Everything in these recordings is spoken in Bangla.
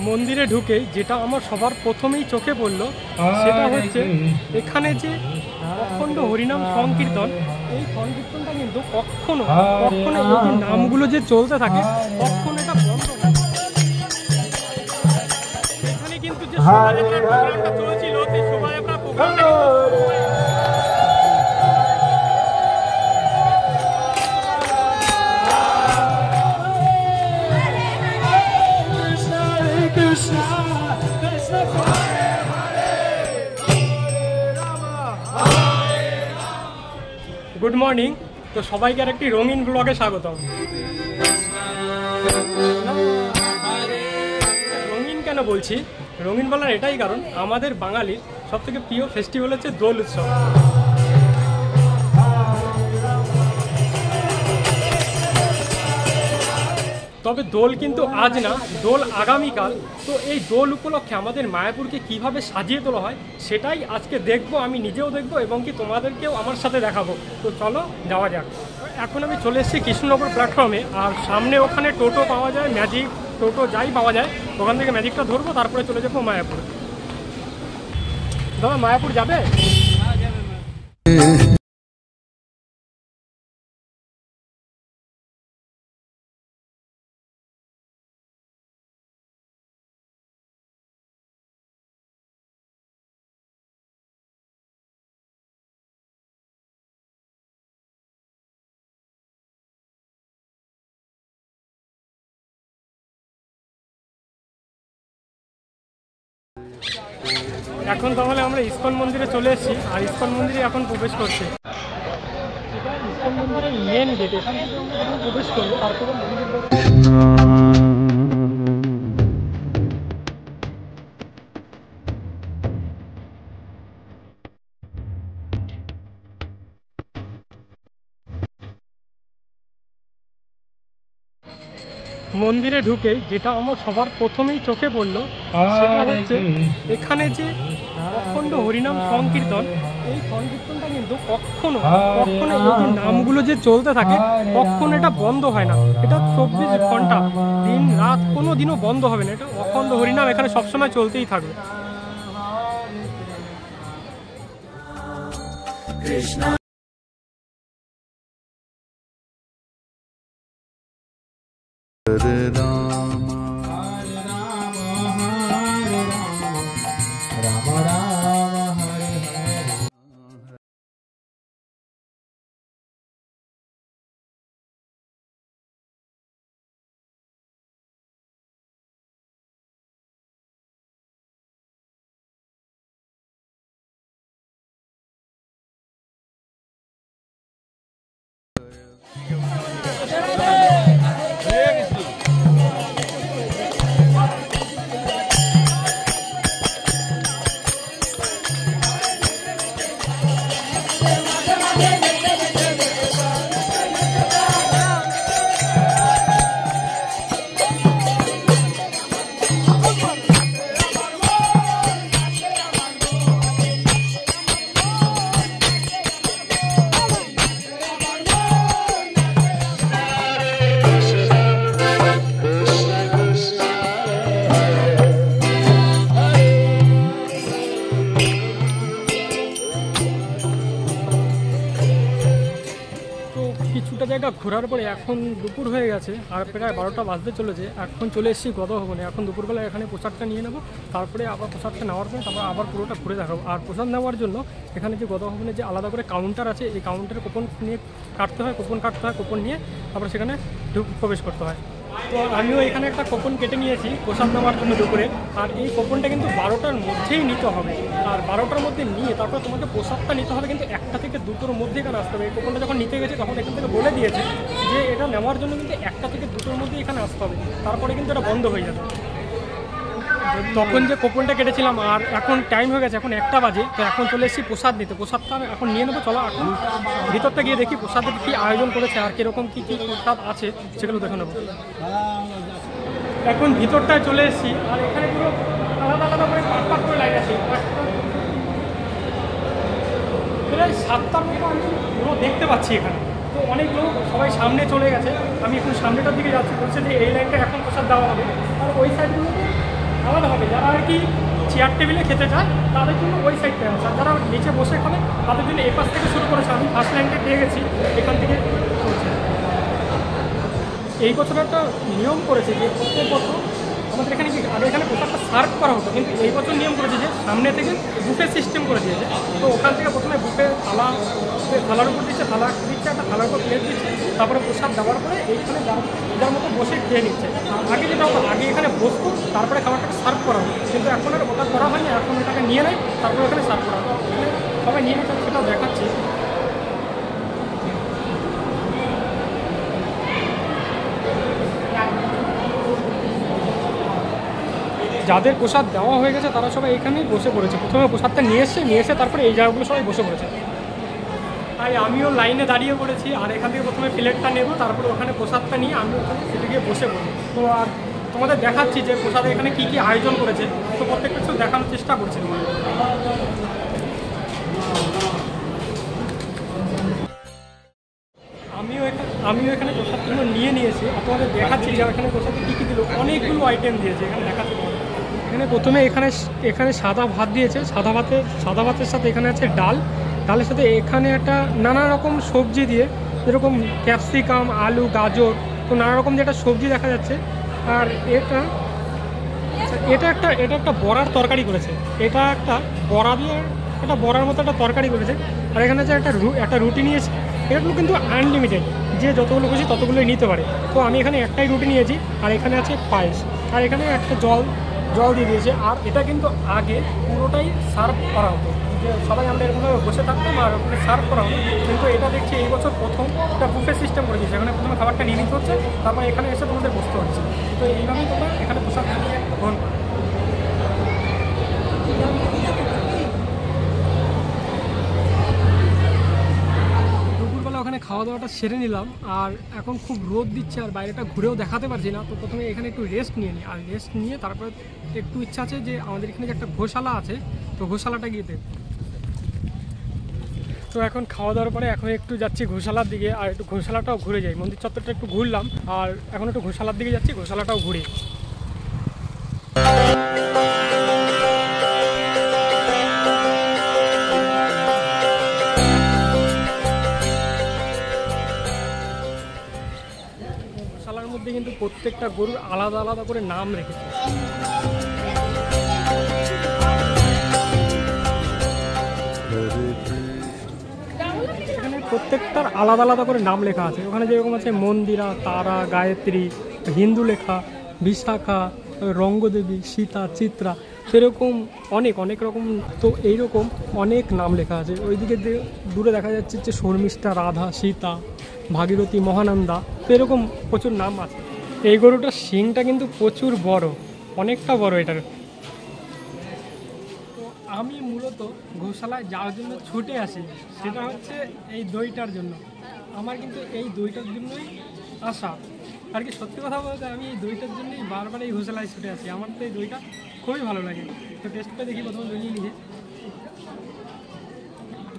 মন্দিরে ঢুকেই যেটা আমার সবার প্রথমেই চোখে পড়লো সেটা হচ্ছে এখানে যে অখণ্ড হরিনাম সংকীর্তন, এই সংকীর্তনটা কিন্তু কখনো কখনো এই যে নামগুলো যে চলতে থাকে কখনো এটা বন্ধ না। এখানে কিন্তু যে শোভাযাত্রার প্রোগ্রামটা চলছিল সেই শোভাযাত্রার প্রোগ্রামটা গুড মর্নিং। তো সবাইকে আর একটি রঙিন ব্লগে স্বাগতম। রঙিন কেন বলছি, রঙিন বলার এটাই কারণ আমাদের বাঙালির সবথেকে প্রিয় ফেস্টিভ্যাল হচ্ছে দোল উৎসব। তবে দোল কিন্তু আজ না, দোল আগামীকাল। তো এই দোল উপলক্ষে আমাদের মায়াপুরকে কিভাবে সাজিয়ে তোলা হয় সেটাই আজকে দেখবো, আমি নিজেও দেখবো এবং কি তোমাদেরকেও আমার সাথে দেখাবো। তো চলো যাওয়া যাক। এখন আমি চলে এসেছি কৃষ্ণনগর প্ল্যাটফর্মে, আর সামনে ওখানে টোটো পাওয়া যায়, ম্যাজিক টোটো যাই পাওয়া যায়, ওখান থেকে ম্যাজিকটা ধরবো, তারপরে চলে যাবো মায়াপুর। দাদা মায়াপুর যাবে? এখন তাহলে আমরা ইস্কন মন্দিরে চলে এসেছি, আর ইস্কন মন্দিরে এখন প্রবেশ করছি। ইস্কন মন্দিরের মেন গেট, এখান থেকে আমরা প্রবেশ করবো, তারপরে মন্দিরে ঢুকেই যেটা আমার সবার প্রথমেই চোখে পড়লো সেটা হচ্ছে এখানে যে অখণ্ড হরিনাম সংকীর্তন, এই সংকীর্তনটা কিন্তু কখনো কখনো এই যে নামগুলো যে চলতে থাকে কখনো এটা বন্ধ হয় না। এটা 24 ঘন্টা দিন রাত কোনো দিনও বন্ধ হবে না। এটা অখণ্ড হরিনাম এখানে সবসময় চলতেই থাকবে। কৃষ্ণ জায়গা ঘোরার পরে এখন দুপুর হয়ে গেছে, আর প্রায় 12টা বাজতে চলেছে। এখন চলে এসেছি গদভবনে। এখন দুপুরবেলা এখানে প্রসাদটা নিয়ে নেবো, তারপরে আবার প্রসাদটা নেওয়ার পরে তারপর আবার পুরোটা ঘুরে দেখাবো। আর প্রসাদ নেওয়ার জন্য এখানে যে গদভবনে যে আলাদা করে কাউন্টার আছে, এই কাউন্টারে কুপন নিয়ে কাটতে হয়, কুপন নিয়ে তারপর সেখানে প্রবেশ করতে হয়। তো আমিও এখানে একটা কুপন কেটে নিয়েছি প্রসাদ নেওয়ার জন্য দুপুরে। আর এই কুপনটা কিন্তু 12টার মধ্যেই নিতে হবে, আর 12টার মধ্যে নিয়ে তারপর তোমাকে প্রসাদটা নিতে হবে কিন্তু 1টা থেকে 2টোর মধ্যে এখানে আসতে হবে। এই কুপনটা যখন নিতে গেছে তখন এখান থেকে বলে দিয়েছে যে এটা নেওয়ার জন্য কিন্তু 1টা থেকে 2টোর মধ্যে এখানে আসতে হবে, তারপরে কিন্তু এটা বন্ধ হয়ে যাবে। তখন যে কুপনটা কেটেছিলাম, আর এখন টাইম হয়ে গেছে, এখন 1টা বাজে। তো এখন চলে এসেছি প্রসাদ নিতে। প্রসাদটা এখন নিয়ে নেবো। চলো এখন ভিতরটা গিয়ে দেখি প্রসাদের কী আয়োজন করেছে আর কীরকম কী কী প্রসাদ আছে সেগুলো দেখে নেবো। এখন ভিতরটায় চলে এসেছি, আর এখানে পুরো আলাদা আলাদা করে পাট করে লাইন আছে। প্রায় 7টার মতো আমি পুরো দেখতে পাচ্ছি এখানে। তো অনেক লোক সবাই সামনে চলে গেছে, আমি এখন সামনেটার দিকে যাচ্ছি। বলছে যে এই লাইনটা এখন প্রসাদ দেওয়া হবে, আর ওই সাইডগুলোতে আলাদা হবে। যারা আর কি চেয়ার টেবিলে খেতে চায় তাদের জন্য ওই সাইডটা আছে, আর যারা নিচে বসে খাবে তাদের জন্য এপাশ থেকে শুরু করেছে। আমি ফার্স্ট লাইনটা পেয়ে গেছি, এখান থেকে চলছে। এই বছর একটা নিয়ম করেছে যে প্রত্যেক বছর আমাদের এখানে কি আগে এখানে প্রসাদটা সার্ভ করা হতো, কিন্তু এই বছর নিয়ম করেছে যে সামনে থেকে বুফে সিস্টেম করে দিয়েছে। তো ওখান থেকে প্রথমে বুফে থালার উপর দিচ্ছে, থালা দিচ্ছে, একটা থালার উপর প্লেট দিচ্ছে, তারপরে প্রসাদ দেওয়ার পরে এইখানে যার মতো বসে খেয়ে নিচ্ছে। আগে যেটা হতো, আগে এখানে বসতো তারপরে খাবারটাকে সার্ভ করা হতো, কিন্তু এখন আর ওটা করা হয়নি। এখন এটাকে নিয়ে নেয় তারপরে ওখানে সার্ভ করা হতো। এখানে সবাই নিয়ে নিচ্ছে, সেটাও দেখাচ্ছি। যাদের প্রসাদ দেওয়া হয়ে গেছে তারা সবাই এখানেই বসে পড়েছে। প্রথমে প্রসাদটা নিয়ে এসে তারপরে এই জায়গাগুলো সবাই বসে পড়েছে। তাই আমিও লাইনে দাঁড়িয়ে পড়েছি, আর এখান থেকে প্রথমে প্লেটটা নেব, তারপরে ওখানে প্রসাদটা নিয়ে আমি ওখানে সেটা গিয়ে বসে পড়ি। তো আর তোমাদের দেখাচ্ছি যে প্রসাদে এখানে কী কী আয়োজন করেছে, তো প্রত্যেকটা কিছু দেখানোর চেষ্টা করছি। আমিও এখানে প্রসাদগুলো নিয়েছি, আর তোমাদের দেখাচ্ছি যে এখানে প্রসাদে কী কী দিল। অনেকগুলো আইটেম দিয়েছে এখানে, দেখাচ্ছি তোমাদের। এখানে প্রথমে এখানে সাদা ভাত দিয়েছে। সাদা ভাতের সাথে এখানে আছে ডালের সাথে এখানে একটা নানা রকম সবজি দিয়ে, যেরকম ক্যাপসিকাম, আলু, গাজর, তো নানা রকম যেটা সবজি দেখা যাচ্ছে। আর এটা একটা বড়ার তরকারি করেছে। এটা একটা বড়া দিয়ে একটা বড়ার মতো একটা তরকারি করেছে। আর এখানে যে একটা রুটি নিয়েছে, এগুলো কিন্তু আনলিমিটেড, যে যতগুলো খুশি ততগুলোই নিতে পারে। তো আমি এখানে একটাই রুটি নিয়েছি, আর এখানে আছে পায়েস, আর এখানে একটা জল দিয়ে দিয়েছে। আর এটা কিন্তু আগে পুরোটাই সার্ভ করা হতো, যে সবাই আমরা এরকমভাবে বসে থাকতাম আর ওখানে সার্ভ করা হতো। কিন্তু এটা দেখছি এই বছর প্রথম একটা বুফে সিস্টেম করে দিয়েছে। এখানে প্রথমে খাবারটা নিয়ে নিতে হচ্ছে, তারপর এখানে এসে তোমাদের বসতে হচ্ছে। তো এইভাবেই তোমরা এখানে প্রসাদ গ্রহণ করো। ওখানে খাওয়া দাওয়াটা সেরে নিলাম, আর এখন খুব রোদ দিচ্ছে আর বাইরেটা ঘুরেও দেখাতে পারছি না। তো প্রথমে এখানে একটু রেস্ট নিয়ে নিই, আর রেস্ট নিয়ে তারপরে একটু ইচ্ছা আছে যে আমাদের এখানে যে একটা গোশালা আছে, তো গোশালাটা গিয়ে দেখ। তো এখন খাওয়া দাওয়ার পরে এখন একটু যাচ্ছি গোশালার দিকে, আর একটু গোশালাটাও ঘুরে যাই। মন্দির চত্বরটা একটু ঘুরলাম, আর এখন একটু গোশালার দিকে যাচ্ছি, গোশালাটাও ঘুরি। গোশালার মধ্যে কিন্তু প্রত্যেকটা গরুর আলাদা আলাদা করে নাম রেখেছে। এখানে প্রত্যেকটার আলাদা আলাদা করে নাম লেখা আছে। ওখানে যেরকম আছে মন্দিরা, তারা, গায়ত্রী, হিন্দু লেখা, বিশাখা, রঙ্গদেবী, সীতা, চিত্রা, সেরকম অনেক রকম। তো এইরকম অনেক নাম লেখা আছে। ওইদিকে দূরে দেখা যাচ্ছে যে শর্মিষ্ঠা, রাধা, সীতা, ভাগীরথী, মহানন্দা, তো এরকম প্রচুর নাম আছে। এই গরুটার শিংটা কিন্তু প্রচুর বড়, অনেকটা বড় এটার। তো আমি মূলত গোশালায় যাওয়ার জন্য ছুটে আসি, সেটা হচ্ছে এই দইটার জন্য। আমার কিন্তু এই দইটার জন্যই আসা আর কি। সত্যি কথা বলতে আমি এই দইটার জন্যই বারবার এই গোশালায় ছুটে আসি। আমার তো এই দইটা খুবই ভালো লাগে। তো টেস্টটা দেখি, প্রথমে দই নিয়ে নিজে।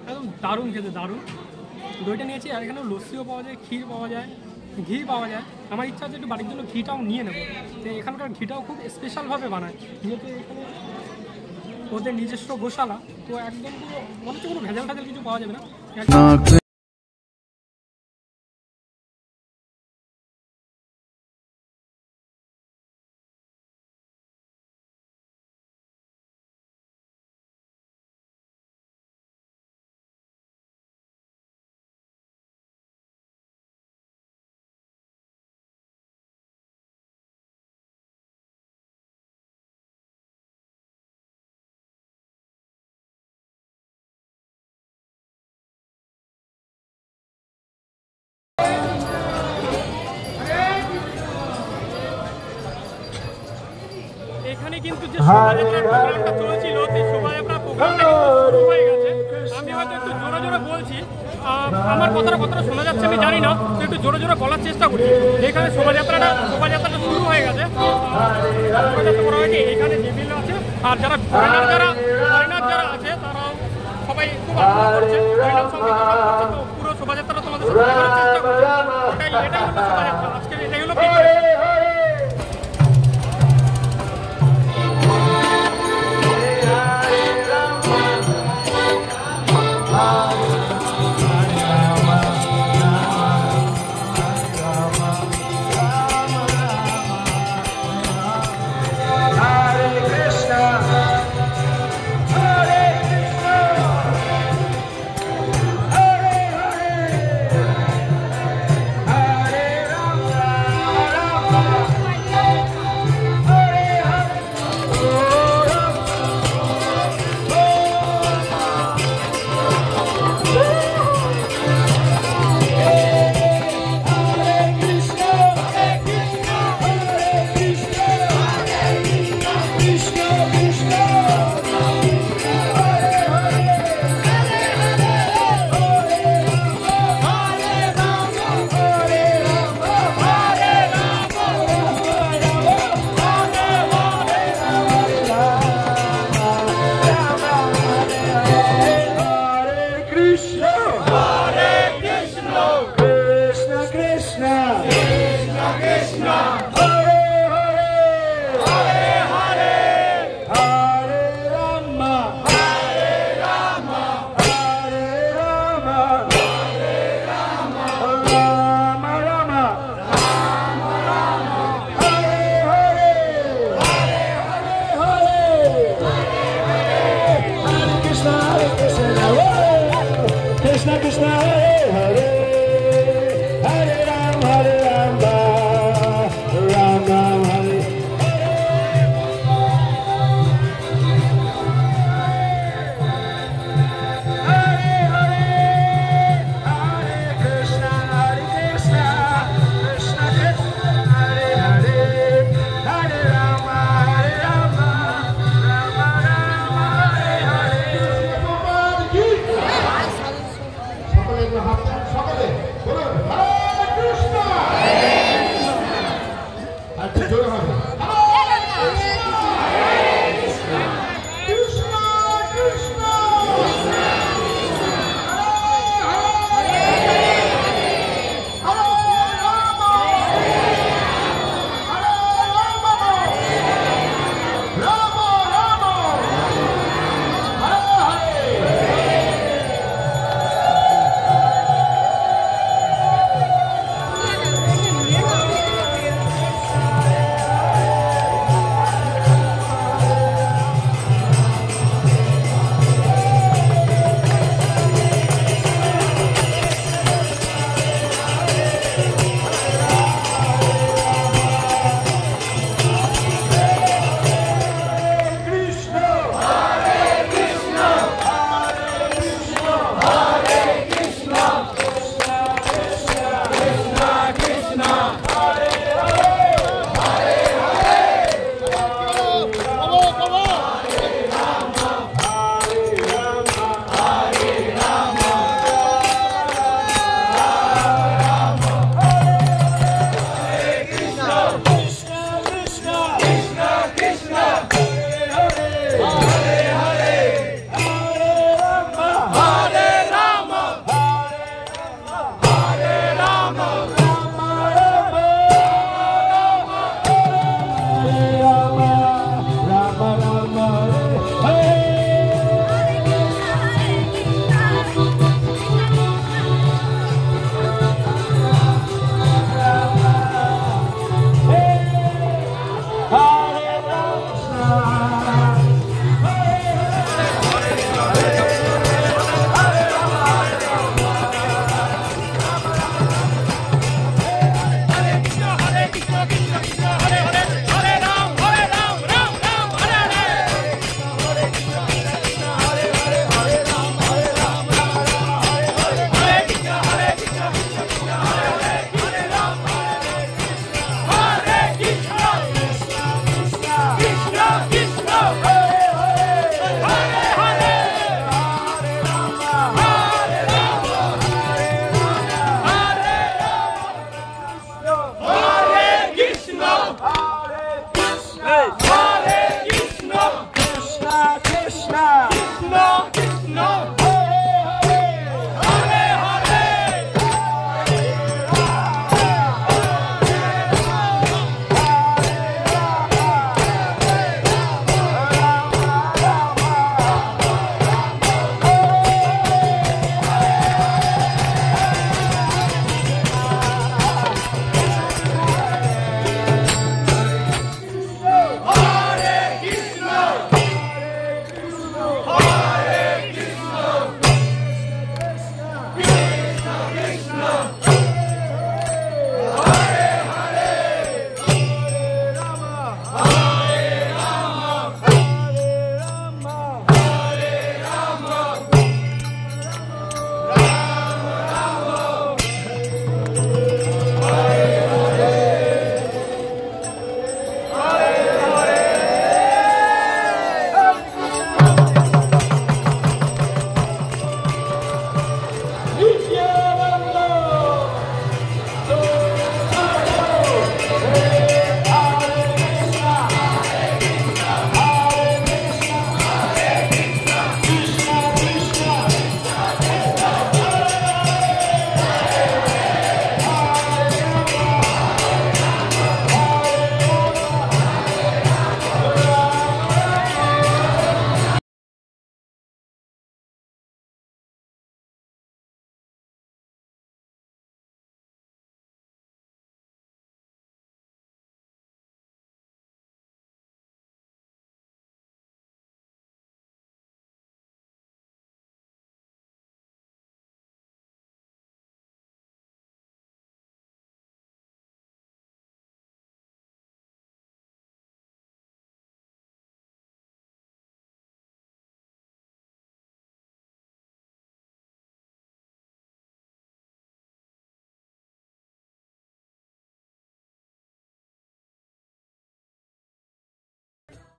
একদম দারুণ খেতে, দারুণ। দইটা নিয়েছি, আর এখানে লস্যিও পাওয়া যায়, ক্ষীর পাওয়া যায়, ঘি পাওয়া যায়। আমার ইচ্ছা আছে একটু বাড়ির জন্য ঘিটাও নিয়ে নেবো। তো এখানকার ঘিটাও খুব স্পেশালভাবে বানায়, যেহেতু এখানে ওদের নিজস্ব গোশালা। তো একদম পুরো মনে হচ্ছে কোনো ভেজাল কিছু পাওয়া যাবে না। এখানে কিন্তু যে শোভাযাত্রার প্রোগ্রামটা চলছিল, সেই শোভাযাত্রার প্রোগ্রামটা শুরু হয়ে গেছে। আমি হয়তো একটু জোরে জোরে বলছি, আমার কথাটা কতটা শোনা যাচ্ছে আমি জানি না, তো একটু জোরে জোরে বলার চেষ্টা করছি। এখানে শোভাযাত্রাটা শুরু হয়ে গেছে। শোভাযাত্রা করা হয়েছে, এখানে টেবিল আছে, আর যারা ফরেনার যারা আছে তারাও সবাই খুব আনন্দ করছে, হরিনাম সংকীর্তন করছে। তো পুরো শোভাযাত্রাটা তোমাদের সাথে দেখানোর চেষ্টা করছি। এটাই হলো শোভাযাত্রা, আজকের এটাই হলো Krishna